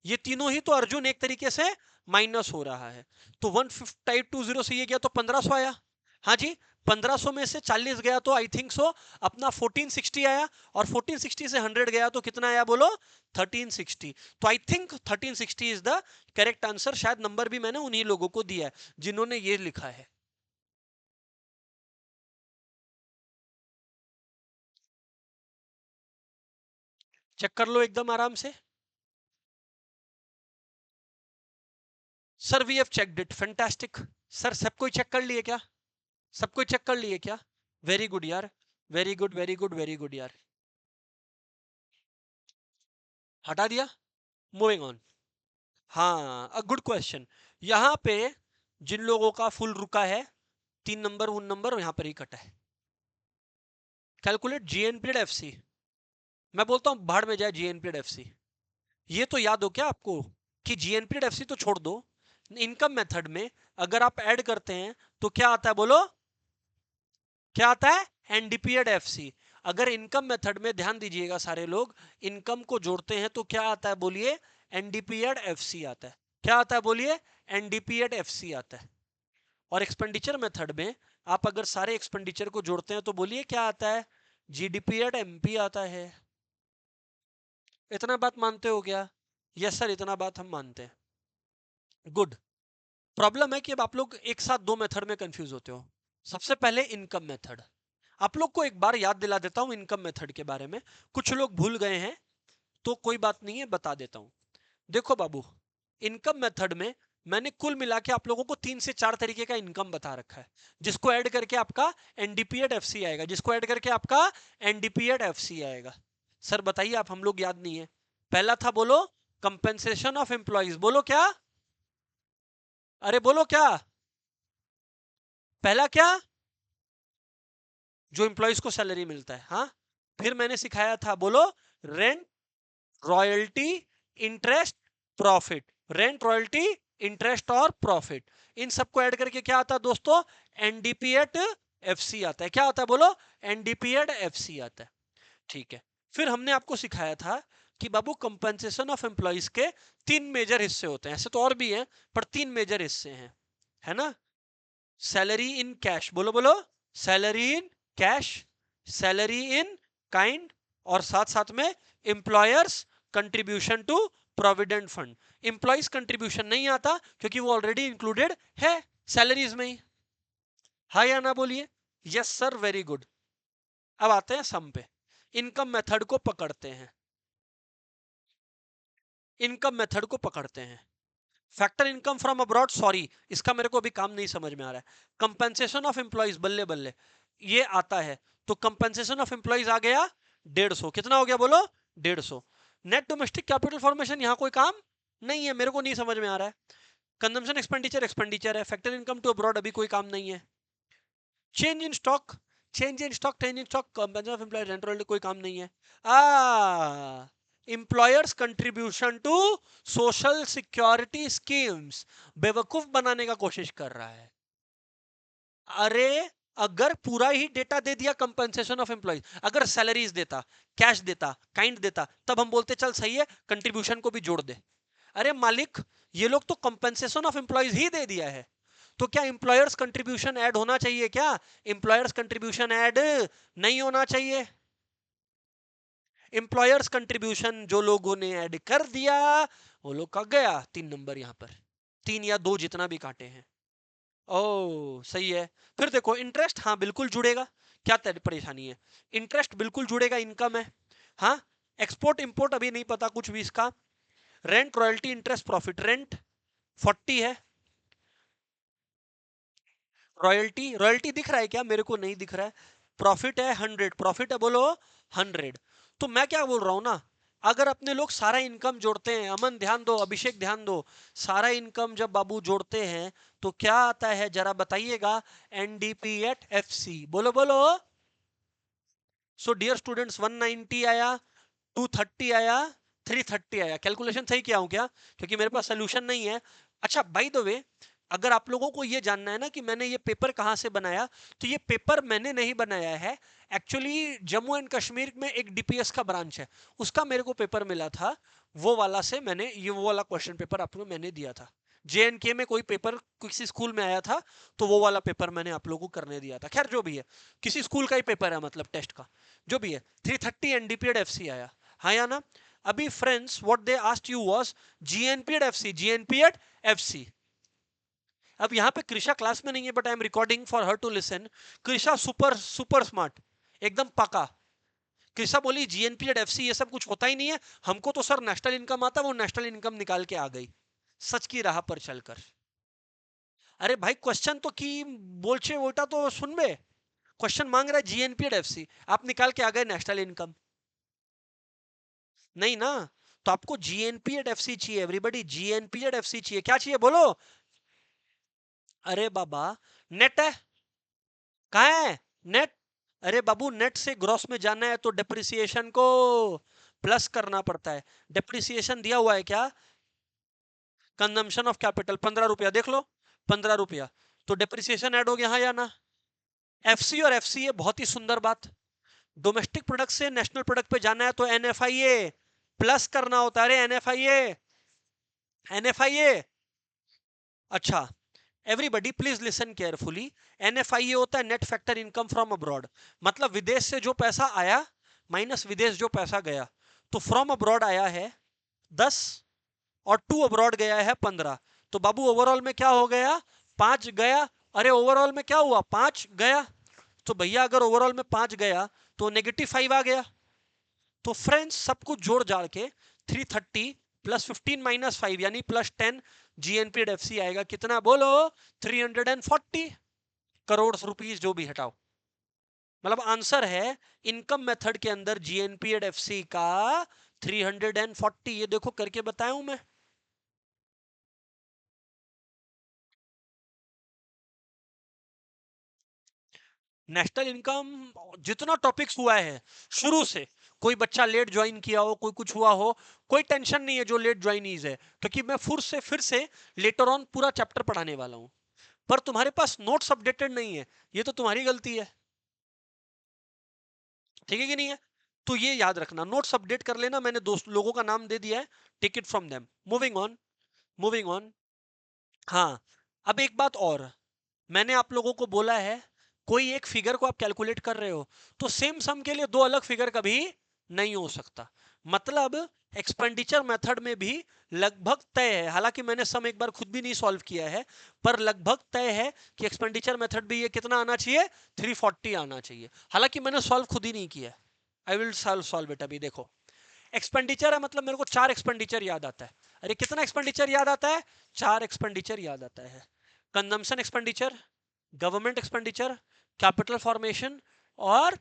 ये तीनों ही तो अर्जुन एक तरीके से माइनस हो रहा है। तो 1520 से ये गया तो 1500 आया, हाँ जी, 1500 में से 40 गया तो आई थिंक सो अपना 1460 आया, और 1460 से 100 गया तो कितना आया बोलो, 1360। तो I think 1360 is the correct answer. शायद नंबर भी मैंने उन्हीं लोगों को दिया है जिन्होंने ये लिखा है। चेक कर लो एकदम आराम से। Sir we have checked it, fantastic. Sir सब कोई चेक कर लिए क्या, सब कोई चेक कर लिए क्या, वेरी गुड यार, very good very good very good यार। हटा दिया, मूविंग ऑन। हाँ, अ गुड क्वेश्चन। यहां पे जिन लोगों का फुल रुका है, 3 नंबर उन नंबर यहां पर ही कटा है। कैलकुलेट जीएनपीड एफसी, मैं बोलता हूं भाड़ में जाए जीएनपीड एफसी। ये तो याद हो क्या आपको कि जीएनपीड एफसी तो छोड़ दो, इनकम मेथड में अगर आप ऐड करते हैं तो क्या आता है बोलो, क्या आता है, एनडीपीएड एफसी। अगर इनकम मेथड में ध्यान दीजिएगा सारे लोग, इनकम को जोड़ते हैं तो क्या आता है बोलिए, एनडीपीएड एफसी आता है। क्या आता है बोलिए, एनडीपीएड एफसी आता है। और एक्सपेंडिचर मेथड में आप अगर सारे एक्सपेंडिचर को जोड़ते हैं तो बोलिए क्या आता है, जीडीपीएड एमपी आता है। इतना बात मानते हो क्या, यस सर इतना बात हम मानते हैं, गुड। प्रॉब्लम है कि अब आप लोग एक साथ दो मेथड में कंफ्यूज होते हो। सबसे पहले इनकम मेथड, आप लोग को एक बार याद दिला देता हूं इनकम मेथड के बारे में, कुछ लोग भूल गए हैं तो कोई बात नहीं है, बता देता हूं। देखो बाबू, इनकम मेथड में मैंने कुल मिला के आप लोगों को 3 से 4 तरीके का इनकम बता रखा है, जिसको ऐड करके आपका एनडीपीएड एफसी आएगा, जिसको ऐड करके आपका एनडीपीएड एफसी आएगा। सर बताइए आप, हम लोग याद नहीं है। पहला था बोलो, कंपेंसेशन ऑफ एम्प्लॉइज, बोलो क्या, अरे बोलो क्या, पहला क्या, जो एम्प्लॉइज को सैलरी मिलता है, हाँ। फिर मैंने सिखाया था बोलो, rent, royalty, interest, profit, rent, royalty, interest और प्रॉफिट, इन सबको ऐड करके क्या आता है दोस्तों, एनडीपीएड एफसी आता है। क्या आता है बोलो, एनडीपीएड एफसी आता है। ठीक है, फिर हमने आपको सिखाया था कि बाबू कंपनसेशन ऑफ एम्प्लॉइज के 3 मेजर हिस्से होते हैं, ऐसे तो और भी हैं पर 3 मेजर हिस्से हैं, है ना। सैलरी इन कैश, बोलो बोलो, salary in cash, salary in kind, और साथ साथ में employers contribution to provident fund. Employees contribution नहीं आता क्योंकि वो ऑलरेडी इंक्लूडेड है सैलरीज में ही, हाँ या ना बोलिए, यस सर वेरी गुड। अब आते हैं सम पे, इनकम मेथड को पकड़ते हैं, इनकम मेथड को पकड़ते हैं। Factor income from abroad, sorry इसका मेरे को अभी काम नहीं समझ में आ रहा है। कंपेंसेशन ऑफ एम्प्लॉइज, बल्ले बल्ले, ये आता है। तो कंपेंसेशन ऑफ एम्प्लॉइज आ गया 150, कितना हो गया बोलो, 150। नेट डोमेस्टिक कैपिटल फॉर्मेशन यहाँ कोई काम नहीं है, मेरे को नहीं समझ में आ रहा है। कंजम्पशन एक्सपेंडिचर एक्सपेंडिचर है, फैक्टर इनकम टू अब्रॉड अभी कोई काम नहीं है। Change in stock, change in stock, change in stock, compensation of employees, rent royalty कोई काम नहीं है। Employers contribution to social security schemes. बेवकूफ बनाने का कोशिश कर रहा है। अरे अगर पूरा ही डेटा दे दिया कंपनसेशन ऑफ एम्प्लॉयज, अगर सैलरीज देता, कैश देता, काइंड देता, तब हम बोलते चल सही है, कंट्रीब्यूशन को भी जोड़ दे। अरे मालिक, ये लोग तो कंपनसेशन ऑफ एम्प्लॉयज ही दे दिया है, तो क्या एम्प्लॉयर्स कंट्रीब्यूशन ऐड होना चाहिए? क्या एम्प्लॉयर्स कंट्रीब्यूशन ऐड नहीं होना चाहिए? एम्प्लॉयर्स कंट्रीब्यूशन जो लोगों ने ऐड कर दिया, वो लोग का गया 3 नंबर यहां पर, 3 या 2 जितना भी काटे हैं। ओ सही है। फिर देखो इंटरेस्ट, हाँ बिल्कुल जुड़ेगा, क्या परेशानी है, इंटरेस्ट बिल्कुल जुड़ेगा, इनकम है। हाँ, एक्सपोर्ट इंपोर्ट अभी नहीं पता कुछ भी इसका। Rent, royalty, interest, profit. Rent 40 है, रॉयल्टी, रॉयल्टी दिख रहा है क्या? मेरे को नहीं दिख रहा है। प्रॉफिट है 100, प्रॉफिट है बोलो 100। तो मैं क्या बोल रहा हूं ना, अगर अपने लोग सारा इनकम जोड़ते हैं, अमन ध्यान दो, अभिषेक ध्यान दो, सारा इनकम जब बाबू जोड़ते हैं तो क्या आता है जरा बताइएगा? एनडीपी एट एफसी, बोलो बोलो। सो डियर स्टूडेंट्स, 190 आया, 230 आया, 330 आया। कैलकुलेशन सही किया हूं क्या? क्योंकि मेरे पास सोल्यूशन नहीं है। अच्छा बाय द वे, अगर आप लोगों को ये जानना है ना कि मैंने ये पेपर कहां से बनाया, तो ये पेपर मैंने नहीं बनाया है। एक्चुअली जम्मू एंड कश्मीर में एक डीपीएस का ब्रांच है, उसका मेरे को पेपर मिला था, वो वाला से मैंने ये वो वाला क्वेश्चन पेपर आपको मैंने दिया था। जेएनके में कोई पेपर किसी स्कूल में आया था, तो वो वाला पेपर मैंने आप लोगों को करने दिया था। खैर जो भी है, किसी स्कूल का ही पेपर है, मतलब टेस्ट का जो भी है। 330 एनडीपी एट एफसी आया, हाँ या ना? अभी friends what they asked you was GNP at FC, GNP at FC. अब यहाँ पे कृषा क्लास में नहीं है, but I am recording for her to listen. Krisha super super smart, एकदम पका। कृषा बोली जीएनपी एट एफसी ये सब कुछ होता ही नहीं है, हमको तो सर नेशनल इनकम आता, वो नेशनल इनकम निकाल के आ गई सच की राह पर चलकर। अरे भाई क्वेश्चन तो की बोलछे वोटा तो सुन बे, क्वेश्चन मांग रहा है जीएनपी एट एफसी, आप निकाल के आ गए नेशनल इनकम। नहीं ना, तो आपको जीएनपी एट एफसी चाहिए, एवरीबॉडी जीएनपी एट एफसी चाहिए। क्या चाहिए बोलो? अरे बाबा, नेट है, कहाँ है नेट? अरे बाबू, नेट से ग्रॉस में जाना है तो डेप्रिसिएशन को प्लस करना पड़ता है। डेप्रिसिएशन दिया हुआ है क्या? कंजम्पशन ऑफ कैपिटल 15 रुपया, देख लो 15 रुपया, तो डेप्रिसिएशन ऐड हो गया, हाँ या ना? एफसी और एफसीए, बहुत ही सुंदर बात। डोमेस्टिक प्रोडक्ट से नेशनल प्रोडक्ट पे जाना है तो एनएफआईए प्लस करना होता है। अरे एनएफआईए, एनएफआईए, अच्छा everybody please listen carefully. NFIA होता है net factor income from abroad, मतलब विदेश से जो पैसा आया माइनस विदेश जो पैसा गया। तो फ्रॉम अब्रॉड आया है 10 और टू अब्रॉड गया है 15, तो बाबू ओवरऑल में क्या हो गया? 5 गया। अरे ओवरऑल में क्या हुआ? 5 गया। तो भैया अगर ओवरऑल में 5 गया तो -5 आ गया। तो फ्रेंड्स सब कुछ जोड़ जाड़ के 330 प्लस 15 माइनस 5 यानी +10 जीएनपी एफ सी आएगा। कितना बोलो? 340 करोड़ रुपीस, जो भी हटाओ। मतलब आंसर है इनकम मेथड के अंदर जीएनपी एफ सी का 340। ये देखो करके बताया हूं मैं। नेशनल इनकम जितना टॉपिक्स हुआ है शुरू से, कोई बच्चा लेट ज्वाइन किया हो, कोई कुछ हुआ हो, कोई टेंशन नहीं है जो लेट ज्वाइनीज है, क्योंकि मैं फिर से लेटर ऑन पूरा चैप्टर पढ़ाने वाला हूं। पर तुम्हारे पास नोट्स अपडेटेड नहीं है, ये तो तुम्हारी गलती है, ठीक है कि नहीं है? तो ये याद रखना, नोट्स अपडेट कर लेना। मैंने दोस्त लोगों का नाम दे दिया है, take it from them. Moving on, moving on. हाँ, अब एक बात और, मैंने आप लोगों को बोला है कोई एक फिगर को आप कैलकुलेट कर रहे हो तो सेम सम के लिए दो अलग फिगर कभी नहीं हो सकता। मतलब एक्सपेंडिचर मेथड में भी लगभग तय है, हालांकि मैंने सम एक बार खुद भी नहीं सॉल्व किया है, पर लगभग तय है कि एक्सपेंडिचर मेथड भी ये कितना आना चाहिए? 340 आना चाहिए। हालांकि मैंने सॉल्व खुद ही नहीं किया। I will solve it. अभी देखो, एक्सपेंडिचर है मतलब मेरे को 4 एक्सपेंडिचर याद आता है। अरे कितना एक्सपेंडिचर याद आता है? 4 एक्सपेंडिचर याद आता है। Consumption expenditure, government expenditure, capital formation और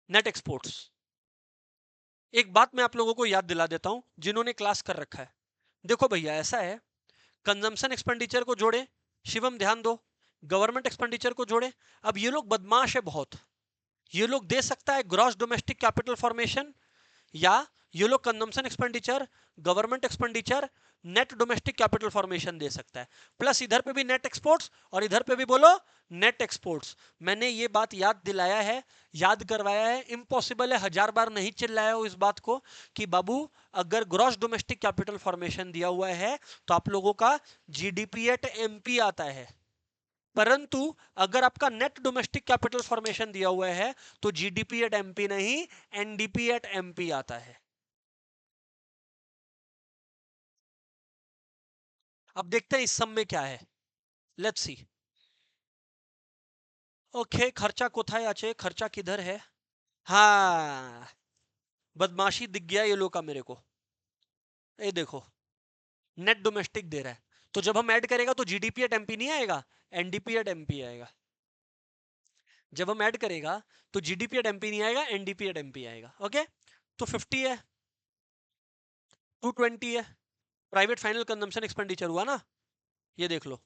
नेट एक्सपोर्ट्स। एक बात मैं आप लोगों को याद दिला देता हूं जिन्होंने क्लास कर रखा है। देखो भैया ऐसा है, कंजम्पशन एक्सपेंडिचर को जोड़े, शिवम ध्यान दो, गवर्नमेंट एक्सपेंडिचर को जोड़े। अब ये लोग बदमाश है बहुत, ये लोग दे सकता है ग्रॉस डोमेस्टिक कैपिटल फॉर्मेशन या ये लोग consumption expenditure, government expenditure, net domestic capital formation दे सकता है, प्लस इधर पे भी नेट एक्सपोर्ट्स और इधर पे भी बोलो नेट एक्सपोर्ट्स। मैंने ये बात याद दिलाया है, याद करवाया है, इम्पॉसिबल है 1000 बार नहीं चिल्लाया हो इस बात को कि बाबू अगर ग्रॉस डोमेस्टिक कैपिटल फॉर्मेशन दिया हुआ है तो आप लोगों का जीडीपी एट एमपी आता है, परंतु अगर आपका नेट डोमेस्टिक कैपिटल फॉर्मेशन दिया हुआ है तो जीडीपी एट एमपी नहीं, एनडीपी एट एमपी आता है। अब देखते हैं इस सम में क्या है, लेट्स सी। ओके, खर्चा कोথায় আছে, खर्चा किधर है? हाँ, बदमाशी दिख गया ये लोग का मेरे को। ये देखो, नेट डोमेस्टिक दे रहा है, तो जब हम ऐड करेगा तो जीडीपी एट एमपी नहीं आएगा, एनडीपी एट एमपी आएगा। जब हम ऐड करेगा तो जीडीपी एट एमपी नहीं आएगा, एनडीपी एट एमपी आएगा। ओके, तो 50 है, 220 है, प्राइवेट फाइनल कंजम्पशन एक्सपेंडिचर हुआ ना, ये देख लो।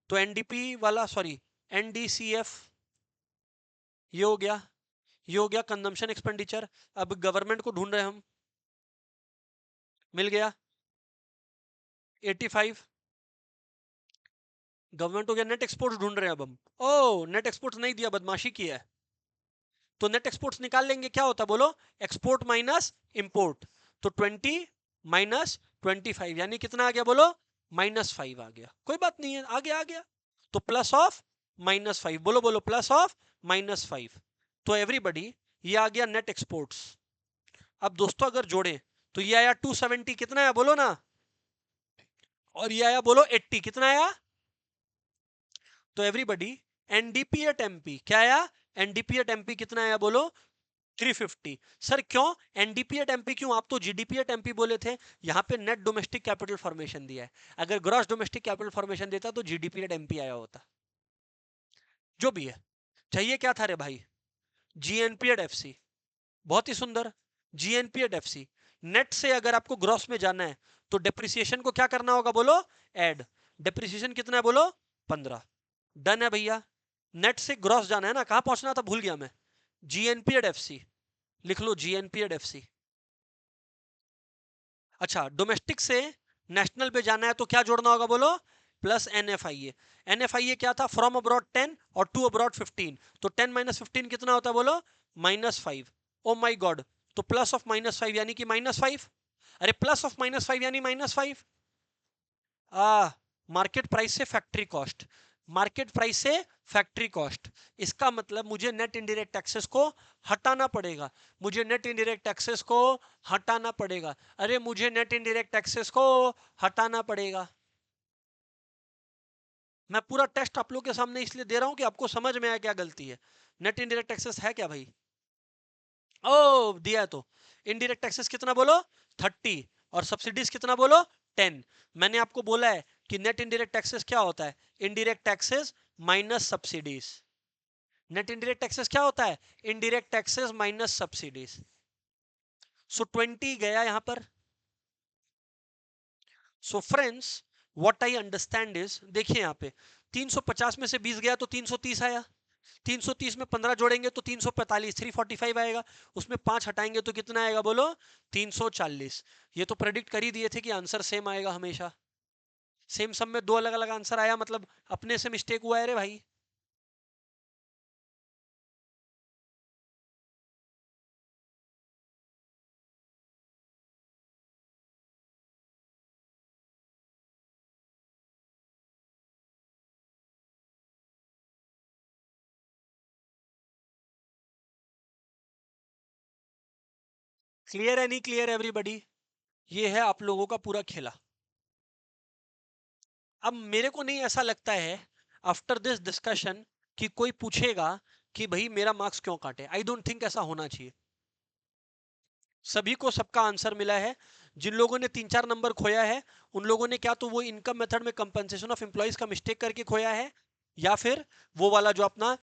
तो एनडीपी वाला, सॉरी, एनडीसीएफ ये हो गया, ये हो गया कंजम्पशन एक्सपेंडिचर। अब गवर्नमेंट को ढूंढ रहे हैं हम, मिल गया 85, गवर्नमेंट हो गया। नेट एक्सपोर्ट्स ढूंढ रहे हैं अब हम, ओ नेट एक्सपोर्ट्स नहीं दिया, बदमाशी किया है, तो नेट एक्सपोर्ट्स निकाल लेंगे। क्या होता है बोलो, एक्सपोर्ट माइनस इंपोर्ट, तो 20 माइनस 25 यानी कितना आ गया बोलो, -5 आ गया। कोई बात नहीं है, आ गया आ गया, तो प्लस ऑफ -5, बोलो बोलो प्लस ऑफ -5, तो एवरीबडी ये आ गया नेट एक्सपोर्ट्स। अब दोस्तों अगर जोड़े तो ये आया 270, कितना आया बोलो ना, और ये आया बोलो 80, कितना आया, तो एवरीबडी एनडीपी एट एमपी क्या आया, एनडीपी एट एमपी कितना आया बोलो, 350। सर क्यों एनडीपी एट एमपी क्यों, आप तो जीडीपी एट एमपी बोले थे। यहां पे नेट डोमेस्टिक कैपिटल फॉर्मेशन दिया है, अगर ग्रॉस डोमेस्टिक कैपिटल फॉर्मेशन देता तो जीडीपी एट एमपी आया होता। जो भी है, चाहिए क्या था रे भाई, जीएनपी एट एफसी, बहुत ही सुंदर, जीएनपी एट एफसी। नेट से अगर आपको ग्रॉस में जाना है तो डेप्रिसिएशन को क्या करना होगा बोलो, ऐड। डेप्रिसिएशन कितना है बोलो, 15। डन है भैया, नेट से ग्रॉस जाना है ना, कहां पहुंचना था भूल गया मैं, जीएनपी एट एफसी, लिख लो जीएनपी एट एफसी। अच्छा, डोमेस्टिक से नेशनल पे जाना है तो क्या जोड़ना होगा बोलो, प्लस एनएफआईए। एनएफआईए क्या था, फ्रॉम अब्रॉड 10 और टू अब्रॉड 15, तो 10 माइनस 15 कितना होता है बोलो, -5। ओ माई गॉड, तो प्लस ऑफ -5 यानी कि -5, अरे प्लस ऑफ -5 यानी -5। मार्केट प्राइस से फैक्ट्री कॉस्ट, मार्केट प्राइस से फैक्ट्री कॉस्ट, इसका मतलब मुझे नेट इनडायरेक्ट टैक्सेस को हटाना पड़ेगा, मुझे नेट इनडायरेक्ट टैक्सेस को हटाना पड़ेगा, अरे मुझे नेट इनडायरेक्ट टैक्सेस को हटाना पड़ेगा। मैं पूरा टेस्ट आप लोग के सामने इसलिए दे रहा हूं कि आपको समझ में आया क्या गलती है। नेट इनडायरेक्ट टैक्सेस है क्या भाई, ओ दिया है तो। इनडायरेक्ट टैक्सेस कितना बोलो, 30, और सब्सिडीज कितना बोलो, 10। मैंने आपको बोला है कि नेट इनडायरेक्ट टैक्सेस क्या होता है, indirect taxes minus subsidies. Net indirect taxes क्या होता है, इनडायरेक्ट टैक्सेस माइनस सब्सिडीज। सो 20 गया यहां पर। So friends, what I understand is, देखिए यहां पे 350 में से 20 गया तो 330 आया, 330 में 15 जोड़ेंगे तो 345, 345 आएगा, उसमें 5 हटाएंगे तो कितना आएगा बोलो, 340। ये तो प्रेडिक्ट कर ही दिए थे कि आंसर सेम आएगा हमेशा, सेम सम में दो अलग अलग आंसर आया, मतलब अपने से मिस्टेक हुआ है रे भाई। क्लियर है नहीं क्लियर एवरीबॉडी, ये है आप लोगों का पूरा खेला। अब मेरे को नहीं ऐसा लगता है आफ्टर दिस डिस्कशन कि कोई पूछेगा कि भाई मेरा मार्क्स क्यों काटे, आई डोंट थिंक ऐसा होना चाहिए। सभी को सबका आंसर मिला है, जिन लोगों ने 3-4 नंबर खोया है उन लोगों ने क्या तो वो इनकम मेथड में कंपनसेशन ऑफ एम्प्लॉइज का मिस्टेक करके खोया है, या फिर वो वाला जो अपना